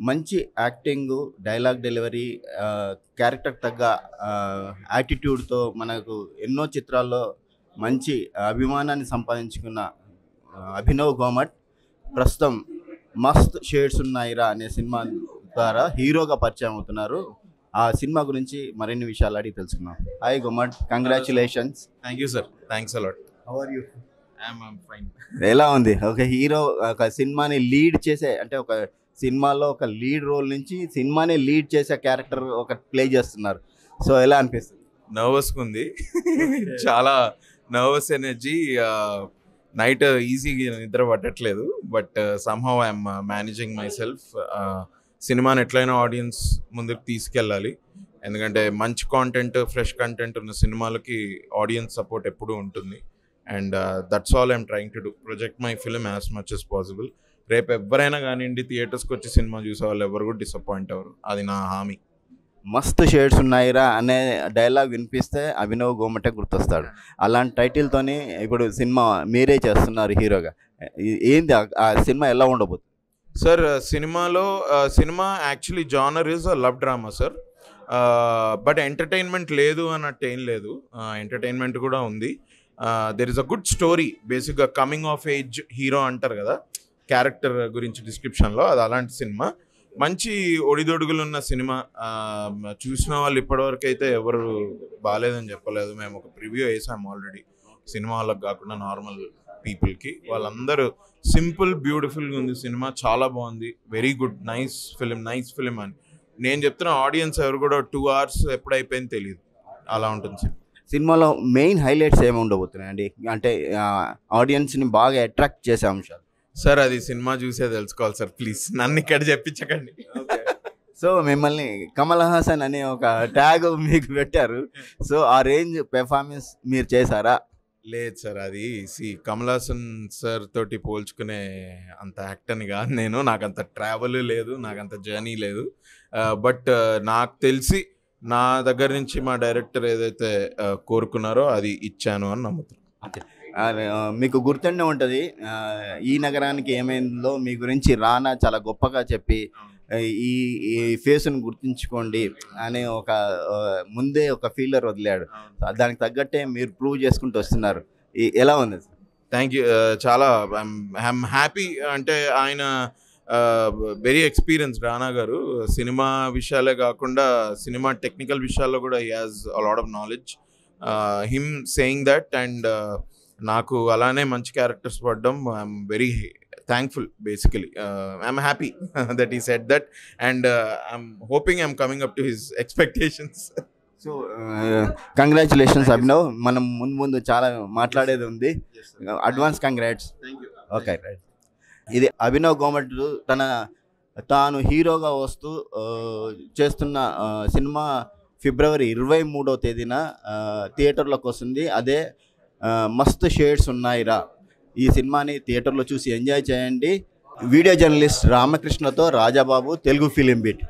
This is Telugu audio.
మంచి యాక్టింగు, డైలాగ్ డెలివరీ, క్యారెక్టర్ తగ్గ యాటిట్యూడ్‌తో మనకు ఎన్నో చిత్రాల్లో మంచి అభిమానాన్ని సంపాదించుకున్న అభినవ్ గోమట్ ప్రస్తుతం 'మస్త్ షేడ్స్ ఉన్నాయిరా' అనే సినిమా ద్వారా హీరోగా పరిచయం అవుతున్నారు. ఆ సినిమా గురించి మరిన్ని విషయాలు అడిగి తెలుసుకుందాం. హాయ్ గోమట్, congratulations. Thank you sir, thanks a lot. How are you? I'm fine. ఎలా ఉంది ఒక హీరో ఒక సినిమాని లీడ్ చేసే, అంటే ఒక సినిమాలో ఒక లీడ్ రోల్ నుంచి సినిమాని లీడ్ చేసే క్యారెక్టర్ ఒక ప్లే చేస్తున్నారు. సో ఎలా అనిపిస్తుంది? నర్వస్గా ఉంది. చాలా నర్వస్ ఎనర్జీ. నైట్ ఈజీగా నిద్ర పట్టట్లేదు, but somehow I'm managing my self. సినిమాని ఎట్లయినా ఆడియన్స్ ముందుకు తీసుకెళ్ళాలి, ఎందుకంటే మంచి కాంటెంట్, ఫ్రెష్ కంటెంట్ ఉన్న సినిమాలకి ఆడియన్స్ సపోర్ట్ ఎప్పుడూ ఉంటుంది. And that's all I'm trying to do, project my film as much as possible. రేపు ఎవరైనా కానివ్వండి, థియేటర్స్కి వచ్చి సినిమా చూసే వాళ్ళు ఎవరు కూడా డిసప్పాయింట్ అవ్వరు, అది నా హామీ. మస్త్ షేడ్స్ ఉన్నాయిరా అనే డైలాగ్ వినిపిస్తే అభినవ్ గోమటే గుర్తొస్తాడు. అలాంటి టైటిల్తోని ఇప్పుడు సినిమా మీరే చేస్తున్నారు హీరోగా. ఏంది ఆ సినిమా ఎలా ఉండబోతుంది sir? Cinema actually genre is love drama sir. But entertainment లేదు అన్నట్టు ఏం లేదు, ఎంటర్టైన్మెంట్ కూడా ఉంది. There is a good story. బేసిక్గా కమింగ్ ఆఫ్ ఏజ్ హీరో అంటారు కదా క్యారెక్టర్ గురించి డిస్క్రిప్షన్లో, అది అలాంటి సినిమా. మంచి ఒడిదొడుగులు ఉన్న సినిమా. చూసిన వాళ్ళు ఇప్పటివరకు అయితే ఎవరు బాగాలేదని చెప్పలేదు. మేము ఒక ప్రివ్యూ వేసాము ఆల్రెడీ, సినిమా వాళ్ళకి కాకుండా నార్మల్ పీపుల్కి. వాళ్ళందరూ సింపుల్ బ్యూటిఫుల్గా ఉంది సినిమా, చాలా బాగుంది, వెరీ గుడ్, నైస్ ఫిలిం అని నేను చెప్తున్నా. ఆడియన్స్ ఎవరు కూడా 2 hours ఎప్పుడైపోయింది తెలియదు, అలా ఉంటుంది సినిమా. సినిమాలో మెయిన్ హైలైట్స్ ఏమి ఉండబోతున్నాయండి, అంటే ఆడియన్స్ని బాగా అట్రాక్ట్ చేసే అంశాలు? సార్ అది సినిమా చూసే తెలుసుకోవాలి సార్, ప్లీజ్ నన్ను ఇక్కడ చెప్పించకండి. సో మిమ్మల్ని కమల్ హాసన్ అనే ఒక ట్యాగ్ మీకు పెట్టారు. సో ఆ రేంజ్ పెర్ఫార్మెన్స్ మీరు చేశారా? లేదు సార్, అది కమల్ హాసన్ సార్ తోటి పోల్చుకునే అంత యాక్టర్ని కాదు నేను. నాకంత ట్రావెల్ లేదు, నాకంత జర్నీ లేదు. బట్ నాకు తెలిసి నా దగ్గర నుంచి మా డైరెక్టర్ ఏదైతే కోరుకున్నారో అది ఇచ్చాను అని నమ్ముతున్నాను. మీకు గుర్తుండే ఉంటుంది, ఈ నగరానికి ఏమైందో మీ గురించి రానా చాలా గొప్పగా చెప్పి ఈ ఫేస్ను గుర్తుంచుకోండి అని ఒక ముందే ఒక ఫీలర్ వదిలాడు. దానికి తగ్గట్టే మీరు ప్రూవ్ చేసుకుంటూ వస్తున్నారు. ఎలా ఉంది? Thank you. చాలా ఐఎమ్ హ్యాపీ. అంటే ఆయన వెరీ ఎక్స్పీరియన్స్ రానా గారు. సినిమా విషయాలే కాకుండా సినిమా టెక్నికల్ విషయాల్లో కూడా he has a lot of knowledge. Him saying that, and నాకు అలానే మంచి క్యారెక్టర్స్ పడడం I'm very thankful. Basically I'm happy that he said that, and I'm hoping I'm coming up to his expectations. So congratulations Abhinav. మనం ముందు చాలా మాట్లాడేది ఉంది. Advance congrats. Okay, right. ఇది అభినవ్ గోమట్ తాను హీరోగా వస్తూ చేస్తున్న సినిమా ఫిబ్రవరి 23వ తేదీన థియేటర్లోకి వస్తుంది. అదే మస్త్ షేడ్స్ ఉన్నాయిరా. ఈ సినిమాని థియేటర్లో చూసి ఎంజాయ్ చేయండి. వీడియో జర్నలిస్ట్ రామకృష్ణతో రాజాబాబు, తెలుగు ఫిలిం బీట్.